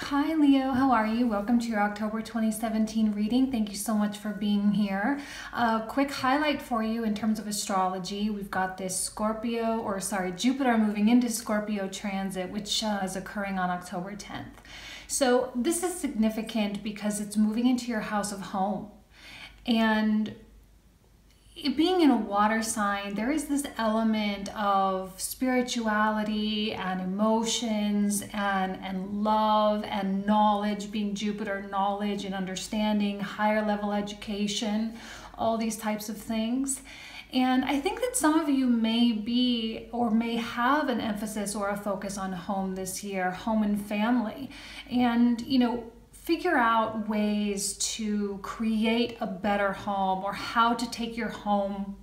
Hi Leo, how are you? Welcome to your October 2017 reading. Thank you so much for being here. A quick highlight for you in terms of astrology. We've got this Jupiter moving into Scorpio transit, which is occurring on October 10th. So this is significant because it's moving into your house of home. And it being in a water sign, there is this element of spirituality and emotions and love and knowledge, being Jupiter, knowledge and understanding, higher level education, all these types of things. And I think that some of you may be or may have an emphasis or a focus on home this year, home and family. And, figure out ways to create a better home or how to take your home,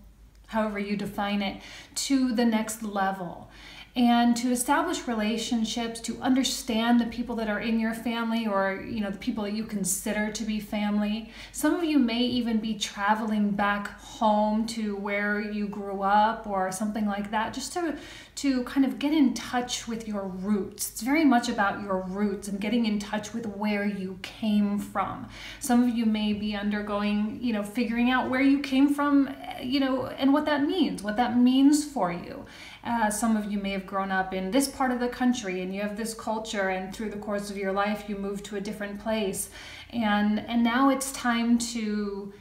however you define it, to the next level. And to establish relationships, to understand the people that are in your family or, the people that you consider to be family. Some of you may even be traveling back home to where you grew up or something like that, just to kind of get in touch with your roots. It's very much about your roots and getting in touch with where you came from. Some of you may be undergoing, figuring out where you came from, and what that means for you. Some of you may have grown up in this part of the country and you have this culture, and through the course of your life you moved to a different place, and now it's time to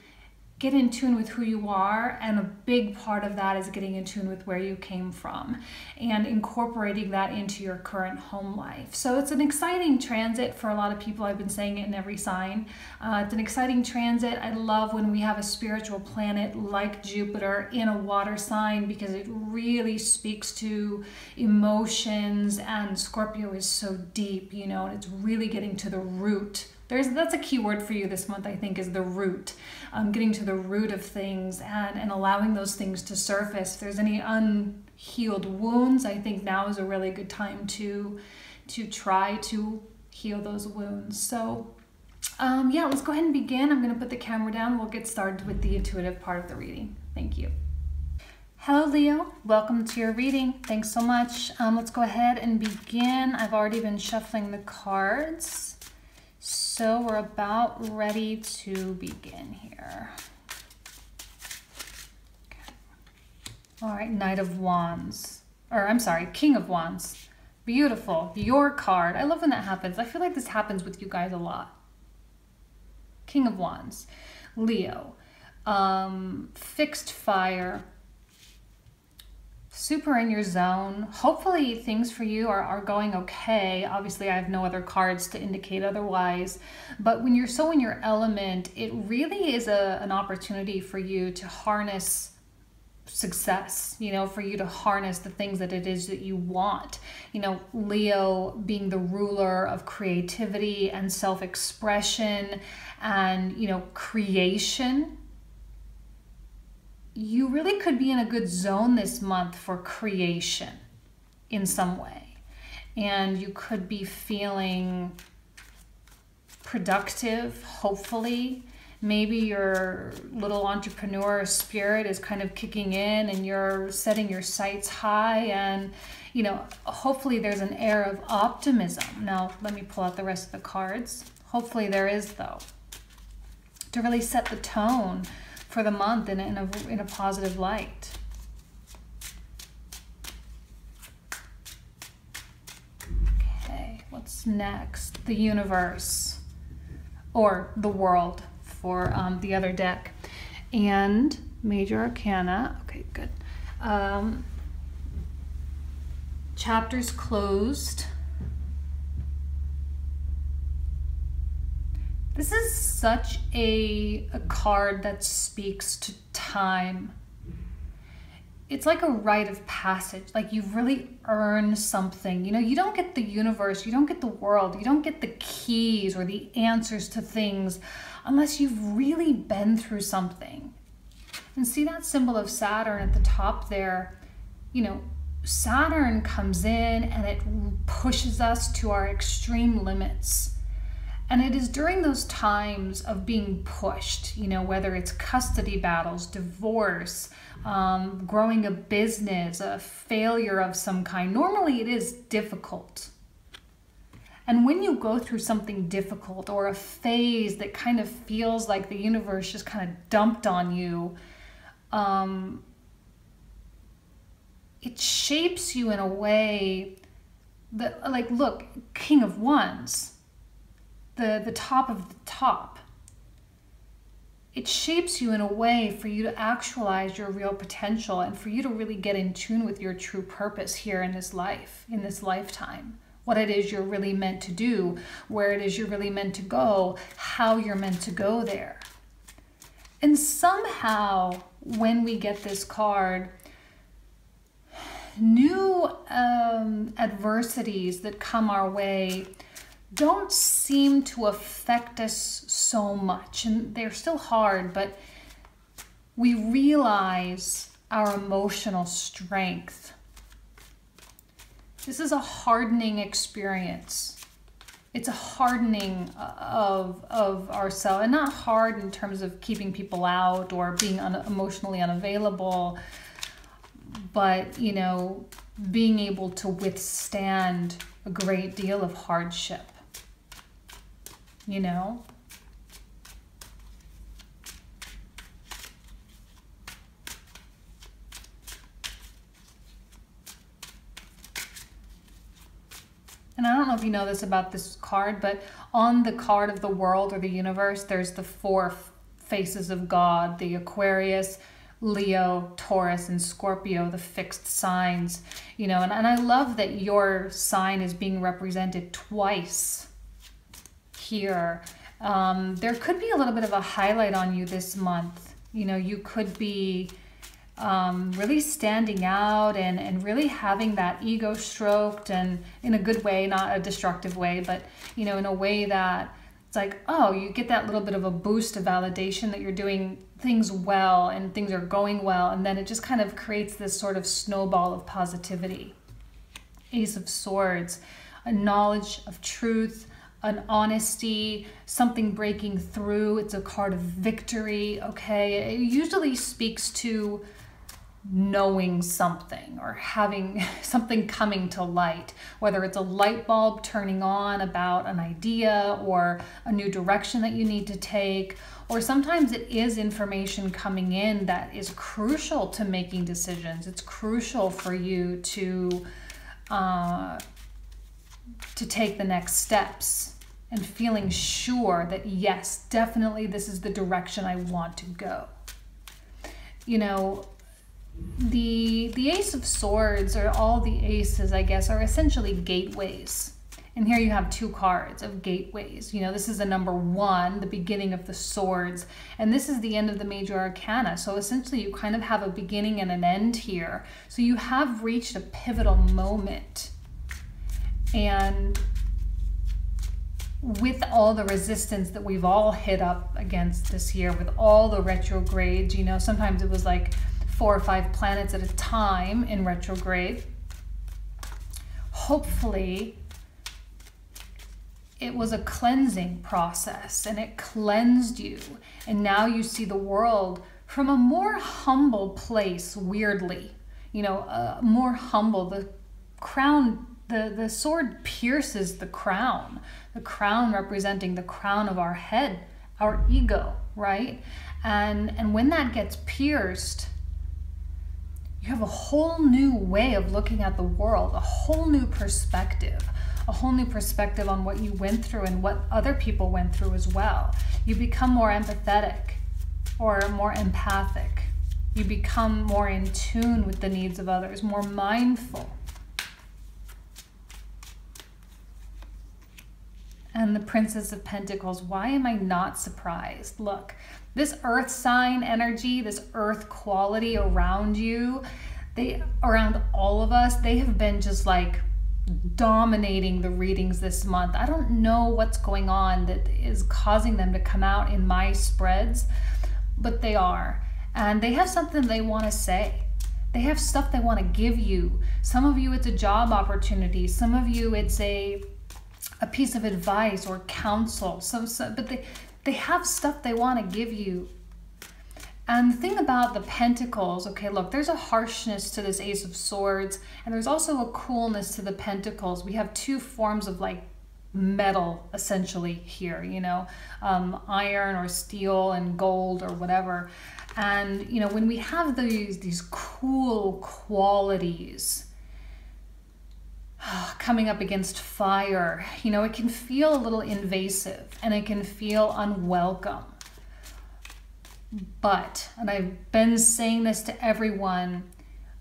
get in tune with who you are, and a big part of that is getting in tune with where you came from and incorporating that into your current home life. So it's an exciting transit for a lot of people. I've been saying it in every sign. It's an exciting transit. I love when we have a spiritual planet like Jupiter in a water sign because it really speaks to emotions, and Scorpio is so deep, and it's really getting to the root. That's a key word for you this month, I think, is the root. Getting to the root of things and allowing those things to surface. If there's any unhealed wounds, I think now is a really good time to try to heal those wounds. So let's go ahead and begin. I'm going to put the camera down. We'll get started with the intuitive part of the reading. Thank you. Hello Leo, welcome to your reading. Thanks so much. Let's go ahead and begin. I've already been shuffling the cards. So we're about ready to begin here. Okay. All right, Knight of Wands. King of Wands. Beautiful. Your card. I love when that happens. I feel like this happens with you guys a lot. King of Wands. Leo. Fixed fire. Super in your zone. Hopefully things for you are going okay. Obviously I have no other cards to indicate otherwise, but when you're so in your element, it really is an opportunity for you to harness success, for you to harness the things that it is that you want. Leo being the ruler of creativity and self-expression and, creation. You really could be in a good zone this month for creation in some way. And you could be feeling productive, hopefully. Maybe your little entrepreneur spirit is kind of kicking in and you're setting your sights high, and, hopefully there's an air of optimism. Now, let me pull out the rest of the cards. Hopefully there is, though, to really set the tone for the month in a positive light. Okay, what's next? The universe, or the world for the other deck. And major arcana. Okay, good. Chapters closed. This is such a card that speaks to time. It's like a rite of passage, like you've really earned something. You don't get the universe, you don't get the world, you don't get the keys or the answers to things unless you've really been through something. And see that symbol of Saturn at the top there? Saturn comes in and it pushes us to our extreme limits. And it is during those times of being pushed, whether it's custody battles, divorce, growing a business, a failure of some kind. Normally it is difficult. And when you go through something difficult or a phase that kind of feels like the universe just kind of dumped on you, it shapes you in a way that, like, look, King of Wands, the top of the top. It shapes you in a way for you to actualize your real potential and for you to really get in tune with your true purpose here in this life, in this lifetime. What it is you're really meant to do, where it is you're really meant to go, how you're meant to go there. And somehow, when we get this card, new adversities that come our way don't seem to affect us so much. And they're still hard, but we realize our emotional strength. This is a hardening experience. It's a hardening of ourselves, and not hard in terms of keeping people out or being emotionally unavailable, but, you know, being able to withstand a great deal of hardship, you know? And I don't know if you know this about this card, but on the card of the world or the universe, there's the 4 faces of God, the Aquarius, Leo, Taurus, and Scorpio, the fixed signs, you know, and I love that your sign is being represented twice here. There could be a little bit of a highlight on you this month. You know, you could be really standing out and really having that ego stroked, and in a good way, not a destructive way, but, you know, in a way that it's like, oh, you get that little bit of a boost of validation that you're doing things well and things are going well, and then it just kind of creates this sort of snowball of positivity. Ace of Swords, a knowledge of truth, an honesty, something breaking through. It's a card of victory, okay? It usually speaks to knowing something or having something coming to light, whether it's a light bulb turning on about an idea or a new direction that you need to take, or sometimes it is information coming in that is crucial to making decisions. It's crucial for you to take the next steps and feeling sure that, yes, definitely this is the direction I want to go. You know, the Ace of Swords, or all the aces, I guess, are essentially gateways. And here you have 2 cards of gateways. You know, this is the number 1, the beginning of the swords, and this is the end of the major arcana. So essentially you kind of have a beginning and an end here. So you have reached a pivotal moment. And with all the resistance that we've all hit up against this year, with all the retrogrades, you know, sometimes it was like 4 or 5 planets at a time in retrograde. Hopefully, it was a cleansing process and it cleansed you. And now you see the world from a more humble place, weirdly. You know, more humble. The crown, the sword pierces the crown representing the crown of our head, our ego, right? And when that gets pierced, you have a whole new way of looking at the world, a whole new perspective on what you went through and what other people went through as well. You become more empathetic or more empathic. You become more in tune with the needs of others, more mindful. And the Princess of Pentacles, why am I not surprised? Look, this earth sign energy, this earth quality around you, around all of us, they have been just like dominating the readings this month. I don't know what's going on that is causing them to come out in my spreads, but they are. And they have something they want to say. They have stuff they want to give you. Some of you, it's a job opportunity. Some of you, it's a piece of advice or counsel. But they have stuff they want to give you. And the thing about the Pentacles, okay, look, there's a harshness to this Ace of Swords, and there's also a coolness to the Pentacles. We have 2 forms of like metal essentially here, you know, iron or steel and gold or whatever. And, you know, when we have these cool qualities coming up against fire, you know, it can feel a little invasive and it can feel unwelcome. But, and I've been saying this to everyone,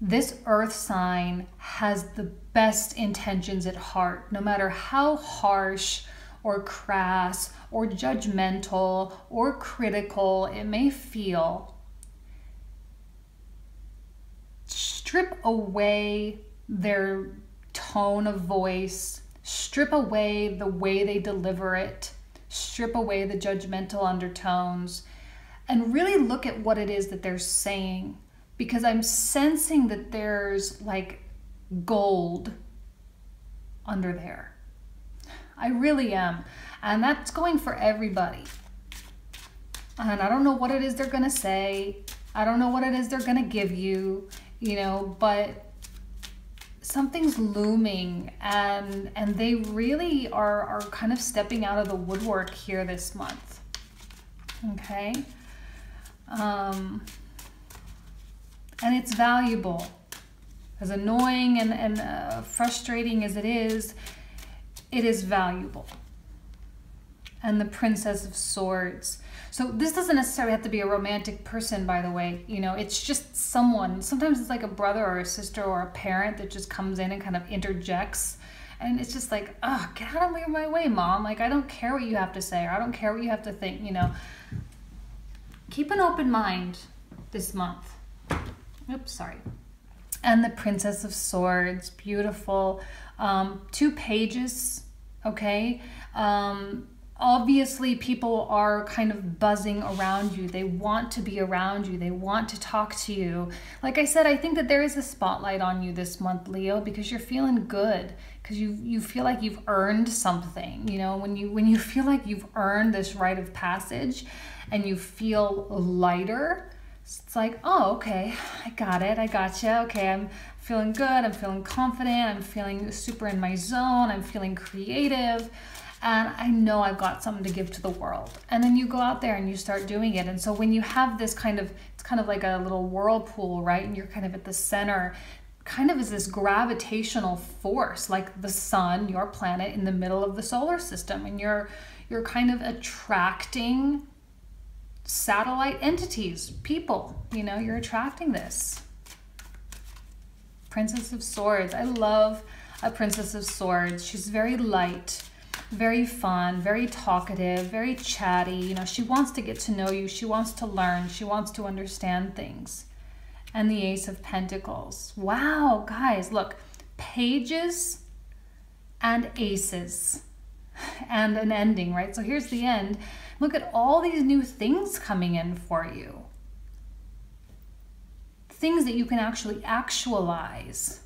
this earth sign has the best intentions at heart, no matter how harsh or crass or judgmental or critical it may feel. Strip away their tone of voice, strip away the way they deliver it, strip away the judgmental undertones, and really look at what it is that they're saying. Because I'm sensing that there's like gold under there. I really am. And that's going for everybody. And I don't know what it is they're going to say. I don't know what it is they're going to give you, you know, but something's looming, and they really are kind of stepping out of the woodwork here this month. Okay? And it's valuable. As annoying and frustrating as it is valuable. And the Princess of Swords. So this doesn't necessarily have to be a romantic person, by the way. You know, it's just someone. Sometimes it's like a brother or a sister or a parent that just comes in and kind of interjects. And it's just like, oh, get out of my way, Mom. Like, I don't care what you have to say, or I don't care what you have to think, you know. Keep an open mind this month. Oops, sorry. And the Princess of Swords, beautiful. 2 pages, okay? Obviously, people are kind of buzzing around you. They want to be around you. They want to talk to you. Like I said, I think that there is a spotlight on you this month, Leo, because you're feeling good, because you feel like you've earned something. You know, when you feel like you've earned this rite of passage and you feel lighter, it's like, oh, okay, I got it. I got you. Okay, I'm feeling good. I'm feeling confident. I'm feeling super in my zone. I'm feeling creative. And I know I've got something to give to the world. And then you go out there and you start doing it. And so when you have this kind of, it's kind of like a little whirlpool, right? And you're kind of at the center, kind of is this gravitational force, like the sun, your planet, in the middle of the solar system. And you're kind of attracting satellite entities, people, you know, you're attracting this. Princess of Swords. I love a Princess of Swords. She's very light, very fun, very talkative, very chatty. You know, she wants to get to know you. She wants to learn. She wants to understand things. And the Ace of Pentacles. Wow, guys, look, pages and aces and an ending, right? So here's the end. Look at all these new things coming in for you. Things that you can actually actualize.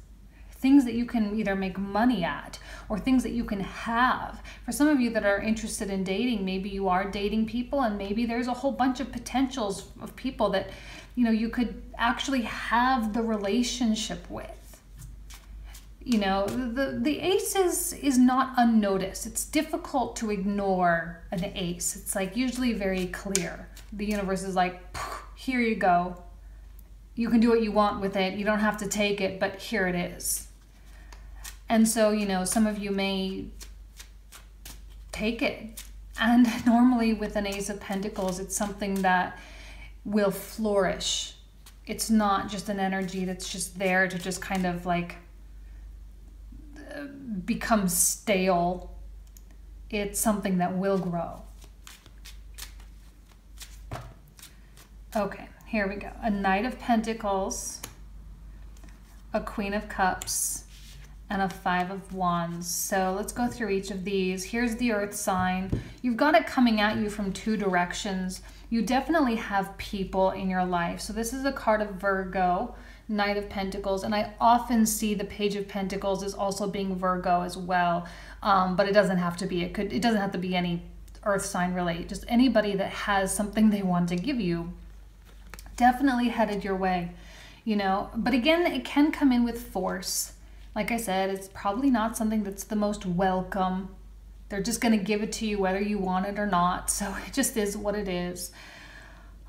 Things that you can either make money at, or things that you can have. For some of you that are interested in dating, maybe you are dating people, and maybe there's a whole bunch of potentials of people that, you know, you could actually have the relationship with. You know, the ace is not unnoticed. It's difficult to ignore an ace. It's like usually very clear. The universe is like, here you go. You can do what you want with it. You don't have to take it, but here it is. And so, you know, some of you may take it. And normally with an Ace of Pentacles, it's something that will flourish. It's not just an energy that's just there to just kind of like become stale. It's something that will grow. Okay, here we go. A Knight of Pentacles, a Queen of Cups, and a Five of Wands. So let's go through each of these. Here's the Earth sign. You've got it coming at you from 2 directions. You definitely have people in your life. So this is a card of Virgo, Knight of Pentacles, and I often see the Page of Pentacles as also being Virgo as well, but it doesn't have to be. It doesn't have to be any Earth sign really. Just anybody that has something they want to give you, definitely headed your way, you know. But again, it can come in with force. Like I said, it's probably not something that's the most welcome, They're just going to give it to you whether you want it or not. So it just is what it is.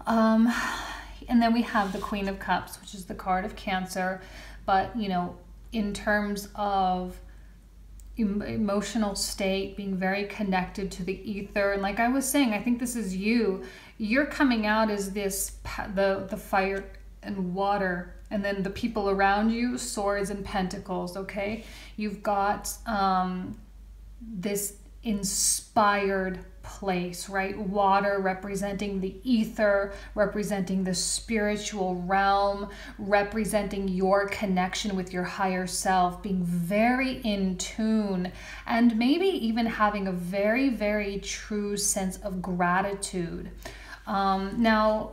And then we have the Queen of Cups, which is the card of Cancer. But, you know, in terms of emotional state, being very connected to the ether. And like I was saying, I think this is you. You're coming out as this, the fire and water. And then the people around you, swords and pentacles, okay? You've got this inspired place, right? Water representing the ether, representing the spiritual realm, representing your connection with your higher self, being very in tune, and maybe even having a very, very true sense of gratitude. Now,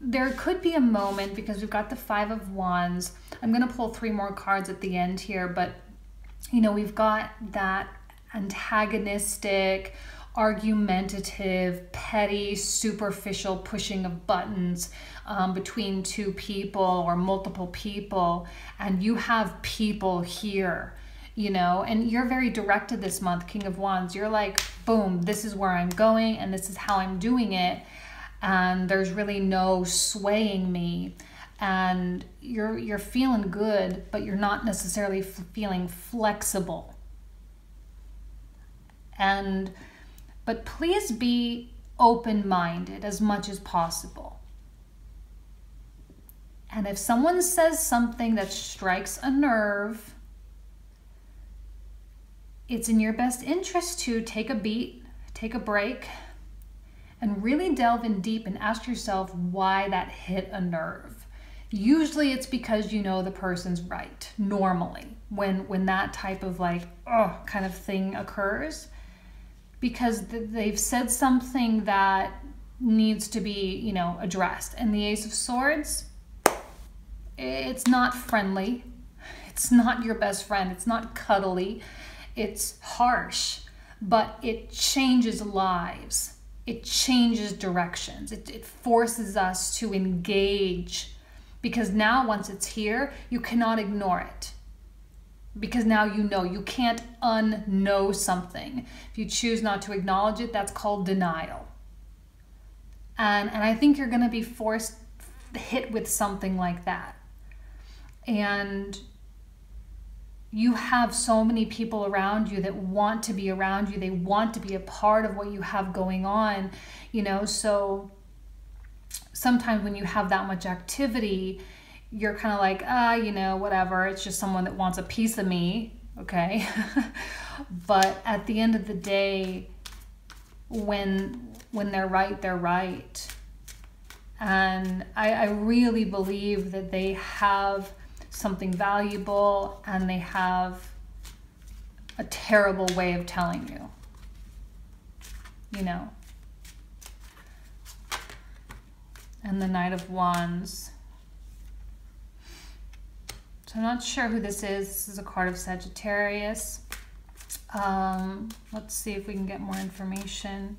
there could be a moment, because we've got the Five of Wands. I'm going to pull 3 more cards at the end here, but you know, we've got that antagonistic, argumentative, petty, superficial pushing of buttons between 2 people or multiple people, and you have people here, you know, and you're very directed this month, King of Wands. You're like, boom, this is where I'm going and this is how I'm doing it, and there's really no swaying me. And you're feeling good, but you're not necessarily feeling flexible. But please be open-minded as much as possible. And if someone says something that strikes a nerve, it's in your best interest to take a beat, take a break, and really delve in deep and ask yourself why that hit a nerve. Usually it's because you know the person's right, normally, when that type of like, oh, kind of thing occurs. Because they've said something that needs to be, you know, addressed. And the Ace of Swords, it's not friendly. It's not your best friend. It's not cuddly. It's harsh, but it changes lives. It changes directions. It forces us to engage, because now once it's here, you cannot ignore it. Because now you know, you can't unknow something. If you choose not to acknowledge it, that's called denial. And I think you're going to be hit with something like that. And you have so many people around you that want to be around you. They want to be a part of what you have going on, you know. So sometimes when you have that much activity, you're kind of like, you know, whatever. It's just someone that wants a piece of me, okay? But at the end of the day, when they're right, they're right. And I really believe that they have something valuable, and they have a terrible way of telling you, you know. And the Knight of Wands. So I'm not sure who this is. This is a card of Sagittarius. Let's see if we can get more information.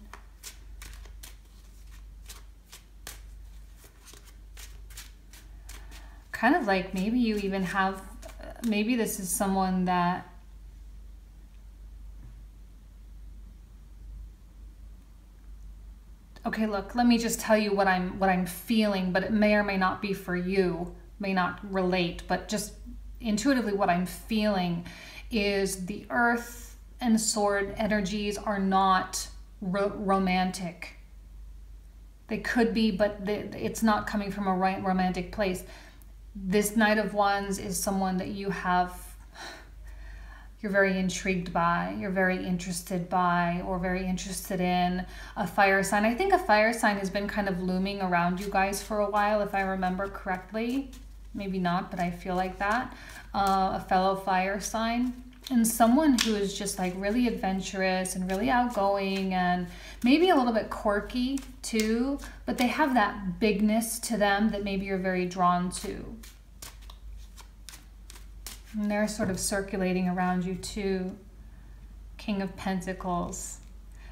Kind of like maybe you even have, maybe this is someone that okay, look, let me just tell you what I'm feeling, but it may or may not be for you, may not relate, but just intuitively what I'm feeling is the Earth and Sword energies are not romantic. They could be, but it's not coming from a romantic place. This Knight of Wands is someone that you're very intrigued by, you're very interested by, or very interested in. A fire sign. I think a fire sign has been kind of looming around you guys for a while, if I remember correctly. Maybe not, but I feel like that. A fellow fire sign. And someone who is just like really adventurous and really outgoing and maybe a little bit quirky too, but they have that bigness to them that maybe you're very drawn to. And they're sort of circulating around you too. King of Pentacles.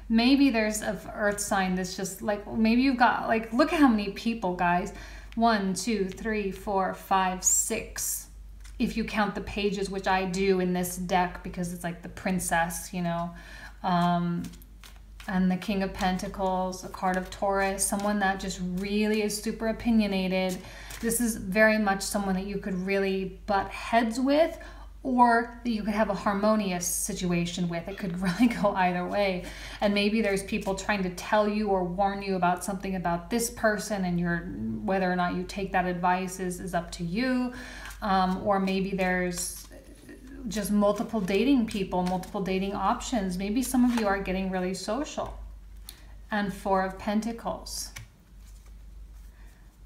Maybe there's an earth sign that's just like, maybe you've got like, look at how many people, guys. 1, 2, 3, 4, 5, 6. If you count the pages, which I do in this deck because it's like the princess, you know. And the King of Pentacles, a card of Taurus, someone that just really is super opinionated. This is very much someone that you could really butt heads with, or that you could have a harmonious situation with. It could really go either way. And maybe there's people trying to tell you or warn you about something about this person, and whether or not you take that advice is up to you. Or maybe there's just multiple dating people, multiple dating options. Maybe some of you are getting really social. And Four of Pentacles.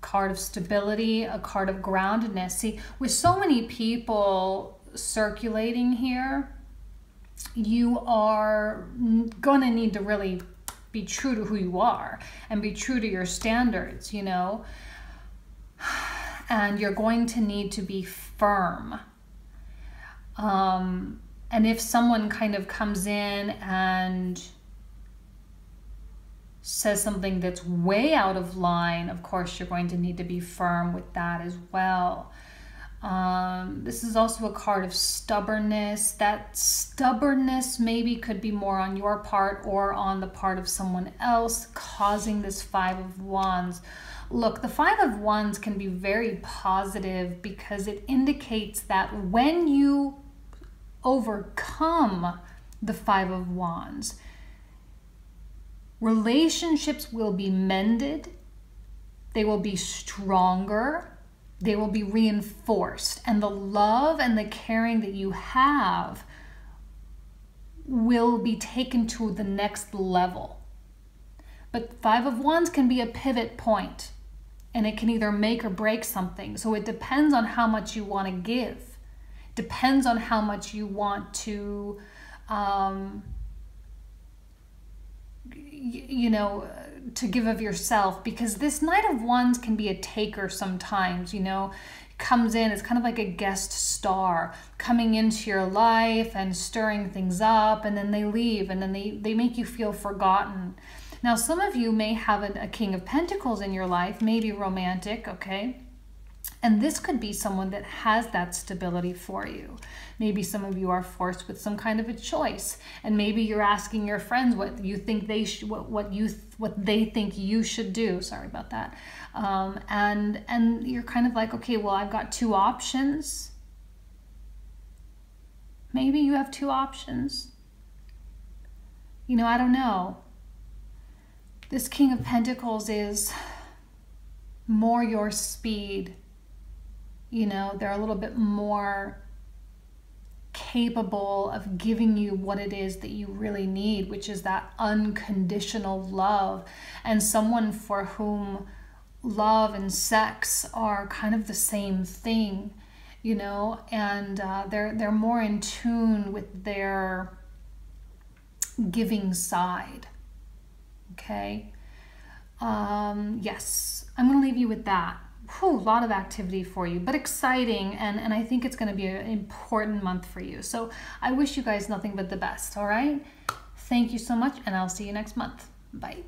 Card of stability, a card of groundedness. See, with so many people circulating here, you are going to need to really be true to who you are and be true to your standards, you know. And you're going to need to be firm. And if someone kind of comes in and says something that's way out of line, of course, you're going to need to be firm with that as well. This is also a card of stubbornness. That stubbornness maybe could be more on your part or on the part of someone else, causing this Five of Wands. Look, the Five of Wands can be very positive because it indicates that when you overcome the Five of Wands, relationships will be mended, they will be stronger, they will be reinforced, and the love and the caring that you have will be taken to the next level. But Five of Wands can be a pivot point, and it can either make or break something. So it depends on how much you want to give. Depends on how much you want to, you know, to give of yourself, because this Knight of Wands can be a taker sometimes, you know, comes in, it's kind of like a guest star coming into your life and stirring things up, and then they leave, and then they make you feel forgotten. Now, some of you may have a King of Pentacles in your life, maybe romantic, okay? And this could be someone that has that stability for you. Maybe some of you are forced with some kind of a choice, and maybe you're asking your friends what you think they should, what they think you should do. Sorry about that. And you're kind of like, okay, well, I've got two options. Maybe you have two options. You know, I don't know. This King of Pentacles is more your speed. You know, they're a little bit more capable of giving you what it is that you really need, which is that unconditional love, and someone for whom love and sex are kind of the same thing, you know, and they're more in tune with their giving side. Okay. Yes, I'm going to leave you with that. Whew, a lot of activity for you, but exciting, and I think it's going to be an important month for you. So I wish you guys nothing but the best, all right? Thank you so much, and I'll see you next month. Bye.